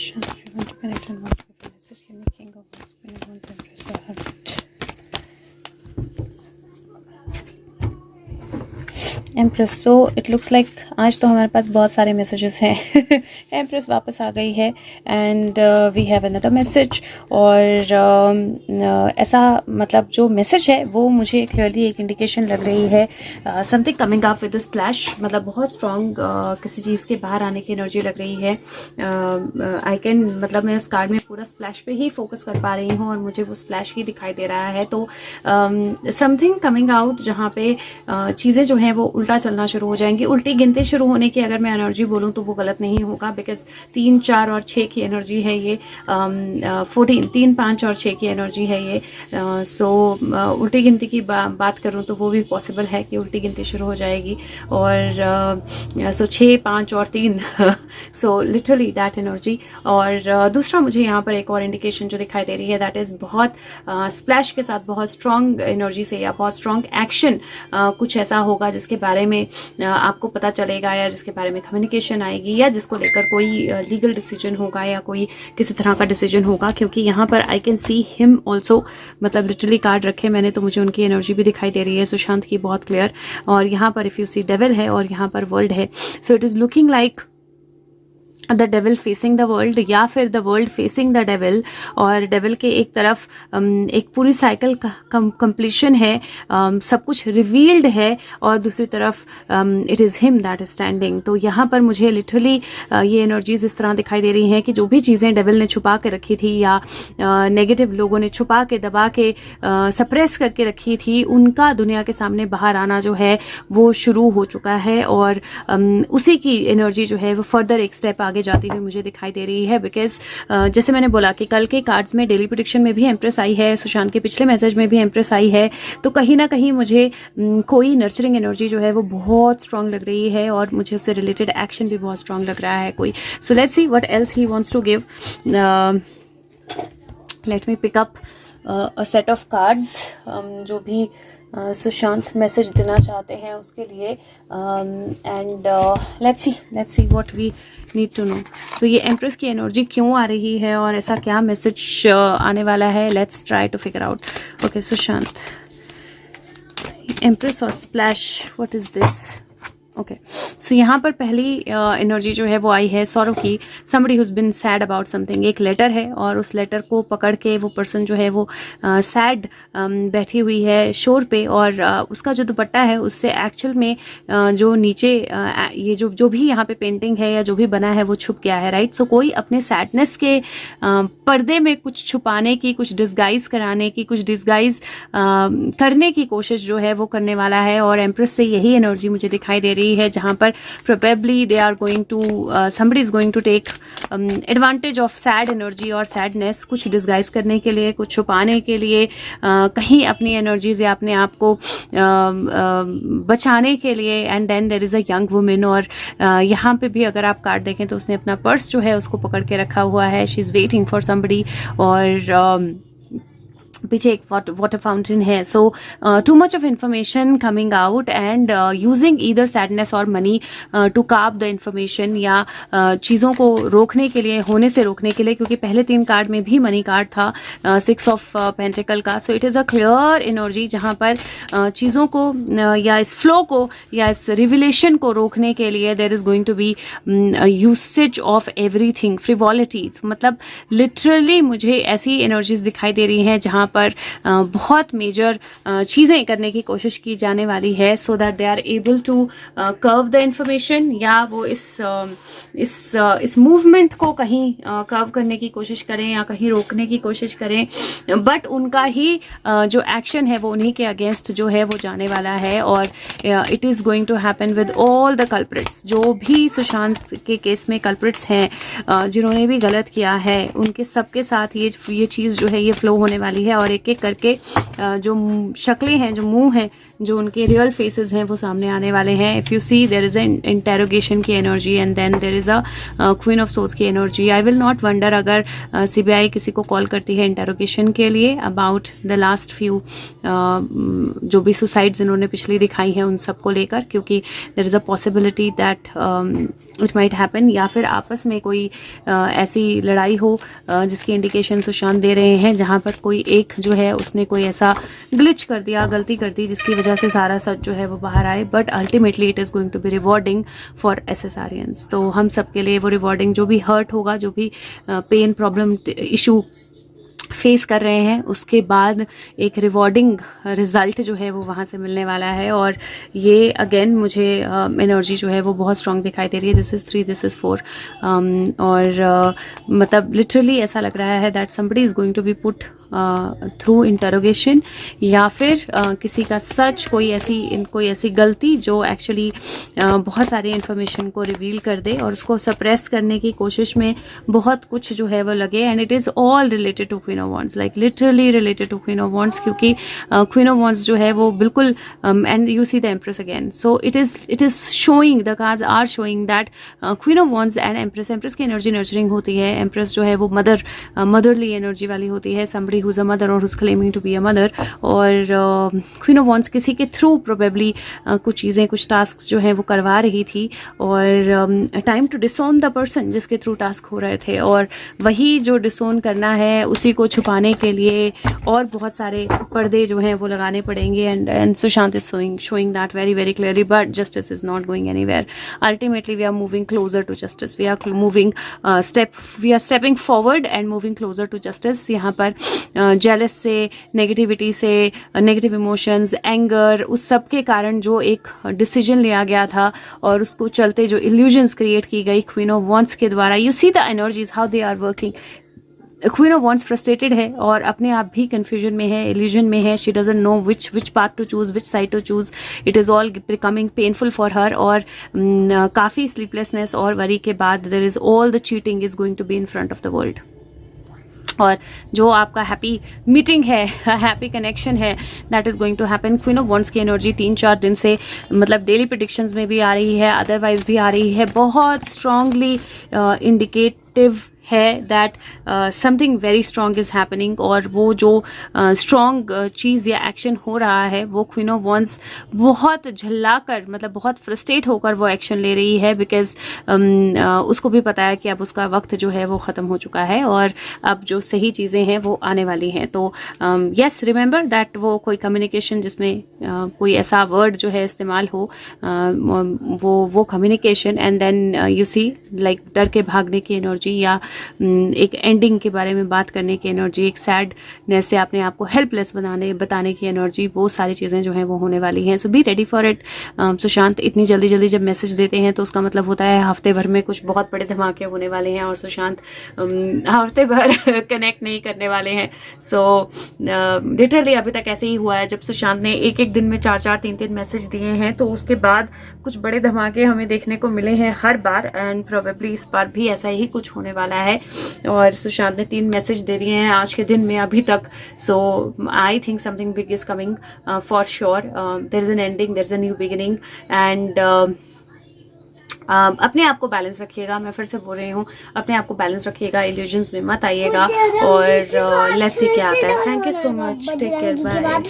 Shant, if you want to connect and want to give a message, give me King of Wands, Queen of Wands, Empress or Hermit. Empress, so it looks like आज तो हमारे पास बहुत सारे messages हैं। Empress वापस आ गई है and we have another message. और ऐसा मतलब जो मैसेज है वो मुझे क्लियरली एक इंडिकेशन लग रही है, something coming up with splash, मतलब बहुत स्ट्रॉन्ग किसी चीज़ के बाहर आने की एनर्जी लग रही है। आई कैन मतलब मैं इस कार्ड में पूरा स्प्लैश पे ही फोकस कर पा रही हूँ और मुझे वो स्प्लैश ही दिखाई दे रहा है। तो समथिंग कमिंग आउट जहाँ पे चीज़ें जो हैं वो उल्टा चलना शुरू हो जाएंगी। उल्टी गिनती शुरू होने की अगर मैं एनर्जी बोलूं तो वो गलत नहीं होगा, बिकॉज 3, 4 और 6 की एनर्जी है ये। 14, 3, 5 और 6 की एनर्जी है ये। सो उल्टी गिनती की बात करूं तो वो भी पॉसिबल है कि उल्टी गिनती शुरू हो जाएगी। और सो 6, 5 और 3 सो लिटरली दैट एनर्जी। और दूसरा मुझे यहाँ पर एक और इंडिकेशन जो दिखाई दे रही है, दैट इज बहुत स्प्लैश के साथ बहुत स्ट्रॉन्ग एनर्जी से या बहुत स्ट्रॉन्ग एक्शन कुछ ऐसा होगा जिसके बारे में आपको पता चलेगा या जिसके बारे में कम्युनिकेशन आएगी या जिसको लेकर कोई लीगल डिसीजन होगा या कोई किसी तरह का डिसीजन होगा। क्योंकि यहाँ पर I can see him also, मतलब लिटरली कार्ड रखे मैंने तो मुझे उनकी एनर्जी भी दिखाई दे रही है सुशांत की, बहुत क्लियर। और यहाँ पर इफ यू सी डेविल है और यहाँ पर वर्ल्ड है, so it is looking like the devil facing the world या फिर the world facing the devil. और डेविल के एक तरफ एक पूरी साइकिल कंप्लीशन है, सब कुछ रिवील्ड है, और दूसरी तरफ it is him that is standing. तो यहाँ पर मुझे लिटरली ये एनर्जीज इस तरह दिखाई दे रही हैं कि जो भी चीज़ें डेविल ने छुपा के रखी थी या नेगेटिव लोगों ने छुपा के दबा के सप्रेस करके रखी थी, उनका दुनिया के सामने बाहर आना जो है वो शुरू हो चुका है। और उसी की एनर्जी जो है वो फर्दर एक स्टेप आगे जाती हुई मुझे दिखाई दे रही है। बिकॉज जैसे मैंने बोला कि कल के कार्ड्स में डेली प्रेडिक्शन में भी एम्प्रेस आई है, सुशांत के पिछले मैसेज में भी एम्प्रेस आई है, तो कहीं ना कहीं मुझे कोई नर्चरिंग एनर्जी जो है वो बहुत स्ट्रांग लग रही है और मुझे उससे रिलेटेड एक्शन भी बहुत स्ट्रांग लग रहा है कोई। So let's see what else he wants to give. Let me pick up a set of cards जो भी सुशांत मैसेज देना चाहते हैं उसके लिए। And let's see what we need to know. So ये एम्प्रेस की एनर्जी क्यों आ रही है और ऐसा क्या मैसेज आने वाला है, let's try to figure out. Okay Sushant, Empress और splash, what is this? Okay, so यहाँ पर पहली एनर्जी जो है वो आई है सॉरो की। Somebody whose bin sad about something. एक लेटर है और उस लेटर को पकड़ के वो पर्सन जो है वो सैड बैठी हुई है शोर पे, और उसका जो दुपट्टा है उससे एक्चुअल में जो नीचे ये जो भी यहाँ पे पेंटिंग है या जो भी बना है वो छुप गया है, राइट। सो कोई अपने सैडनेस के पर्दे में कुछ छुपाने की, कुछ डिस्गाइज कराने की, कुछ डिस्गाइज करने की कोशिश जो है वो करने वाला है। और एम्प्रेस से यही एनर्जी मुझे दिखाई दे रही है, जहां पर probably they are going to somebody is going to take advantage of sad energy और सैडनेस, कुछ डिस्गाइज करने के लिए, कुछ छुपाने के लिए, कहीं अपनी एनर्जीज या अपने आप को बचाने के लिए। And then there is a young women, और यहाँ पे भी अगर आप कार्ड देखें तो उसने अपना पर्स जो है उसको पकड़ के रखा हुआ है। She is waiting for somebody, और पीछे एक वाटर फाउंटेन है। So too much of information coming out and using either sadness और money to cop the information, या चीज़ों को रोकने के लिए, होने से रोकने के लिए, क्योंकि पहले 3 कार्ड में भी मनी कार्ड था, 6 ऑफ पेंटिकल का। सो it is a clear energy जहाँ पर चीज़ों को या इस फ्लो को या इस रिविलेशन को रोकने के लिए there is going to be usage of everything, frivolity. मतलब लिटरली मुझे ऐसी एनर्जीज दिखाई दे रही हैं जहाँ पर बहुत मेजर चीज़ें करने की कोशिश की जाने वाली है, so that they are able to curve the information, या वो इस मूवमेंट को कहीं कर्व करने की कोशिश करें या कहीं रोकने की कोशिश करें। बट उनका ही जो एक्शन है वो उन्हीं के अगेंस्ट जो है वो जाने वाला है। और it is going to happen with all the culprits, जो भी सुशांत के केस में कल्प्रिट्स हैं, जिन्होंने भी गलत किया है, उनके सबके साथ ये चीज़ जो है ये फ्लो होने वाली है। और एक एक करके जो शक्लें हैं, जो मुंह हैं, जो उनके रियल फेसेस हैं वो सामने आने वाले हैं। If you see there is an interrogation की energy and then there is a queen of source की energy. I will not wonder अगर सीबीआई किसी को कॉल करती है इंटेरोगेशन के लिए अबाउट द लास्ट फ्यू जो भी सुसाइड्स इन्होंने पिछली दिखाई हैं उन सबको लेकर, क्योंकि there is a possibility that it might happen, या फिर आपस में कोई ऐसी लड़ाई हो जिसकी इंडिकेशन सुशांत दे रहे हैं जहाँ पर कोई एक जो है उसने कोई ऐसा ग्लिच कर दिया, गलती कर दी, जिसकी वजह से सारा सच जो है वो बाहर आए। But ultimately it is going to be rewarding for Sagittarians. तो हम सब के लिए वो रिवॉर्डिंग, जो भी हर्ट होगा, जो भी पेन, प्रॉब्लम, इशू फेस कर रहे हैं, उसके बाद एक रिवॉर्डिंग रिजल्ट जो है वो वहाँ से मिलने वाला है। और ये अगेन मुझे एनर्जी जो है वो बहुत स्ट्रांग दिखाई दे रही है। दिस इज़ 3, दिस इज़ 4 और मतलब लिटरली ऐसा लग रहा है that somebody is going to be put through interrogation, या फिर किसी का सच, कोई ऐसी गलती जो एक्चुअली बहुत सारी इन्फॉर्मेशन को रिवील कर दे और उसको सप्रेस करने की कोशिश में बहुत कुछ जो है वो लगे। And it is all related to queen of wands, like literally related to queen of wands, क्योंकि क्वीन ऑफ वॉन्ड्स जो है वो बिल्कुल and you see the empress again. So it is showing, the cards are showing that queen of wands and empress की energy nurturing होती है। Empress जो है वो मदरली एनर्जी वाली होती है, somebody who's a mother or who's claiming to be a mother। और क्वीन ऑफ वॉन्ड्स किसी के थ्रू प्रोबेबली कुछ चीज़ें, कुछ टास्क जो है वो करवा रही थी, और time to disown the person जिसके थ्रू टास्क हो रहे थे, और वही जो डिसोन करना है उसी को छुपाने के लिए और बहुत सारे पर्दे जो हैं वो लगाने पड़ेंगे। And Sushant is showing that very very clearly, but justice is not going anywhere. Ultimately we are moving closer to justice, we are stepping forward and moving closer to justice। यहाँ पर जेलस से, नेगेटिविटी से, negative emotions, anger, उस सब के कारण जो एक डिसीजन लिया गया था और उसको चलते जो इल्यूजन्स क्रिएट की गई क्वीन ऑफ वॉन्ड्स के द्वारा, you see the energies how they are working. Queen of wands frustrated है और अपने आप भी कंफ्यूजन में है, इल्यूजन में है। She doesn't know which path to choose, which side to choose. It is all becoming painful for her, और काफ़ी स्लीपलेसनेस और वरी के बाद there is all the cheating is going to be in front of the world. और जो आपका happy meeting है, happy connection है, that is going to happen. Queen of wands की एनर्जी 3-4 दिन से मतलब डेली प्रेडिक्शंस में भी आ रही है, अदरवाइज भी आ रही है, बहुत स्ट्रांगली इंडिकेटिव है that something very strong is happening. और वो जो स्ट्रॉन्ग चीज़ या एक्शन हो रहा है वो क्वीन ऑफ वॉन्ड्स बहुत झल्लाकर, मतलब बहुत फ्रस्ट्रेट होकर वो एक्शन ले रही है, बिकॉज उसको भी पता है कि अब उसका वक्त जो है वो ख़त्म हो चुका है और अब जो सही चीज़ें हैं वो आने वाली हैं। तो येस, रिमेंबर दैट वो कोई कम्युनिकेशन जिसमें कोई ऐसा वर्ड जो है इस्तेमाल हो, वो communication, and then you see like डर के भागने की एनर्जी, या एक एंडिंग के बारे में बात करने की एनर्जी, एक सैडनेस से अपने आप को हेल्पलेस बताने की एनर्जी, वो सारी चीज़ें जो हैं वो होने वाली हैं। So be ready for it. Sushant इतनी जल्दी जल्दी जब मैसेज देते हैं तो उसका मतलब होता है हफ्ते भर में कुछ बहुत बड़े धमाके होने वाले हैं, और सुशांत हफ्ते भर कनेक्ट नहीं करने वाले हैं। सो लिटरली अभी तक ऐसे ही हुआ है, जब सुशांत ने एक दिन में 4-4, 3-3 मैसेज दिए हैं, तो उसके बाद कुछ बड़े धमाके हमें देखने को मिले हैं हर बार, एंड प्रोबेबली इस बार भी ऐसा ही कुछ होने वाला है। और सुशांत ने 3 मैसेज दे दिए हैं आज के दिन में अभी तक। So I think something big is coming for sure. There is an ending, there is a new beginning, and अपने आप को बैलेंस रखिएगा। मैं फिर से बोल रही हूँ, अपने आप को बैलेंस रखिएगा, इल्यूजन्स में मत आइएगा, और लेट्स सी क्या आता है। Thank you so much, take care, bye.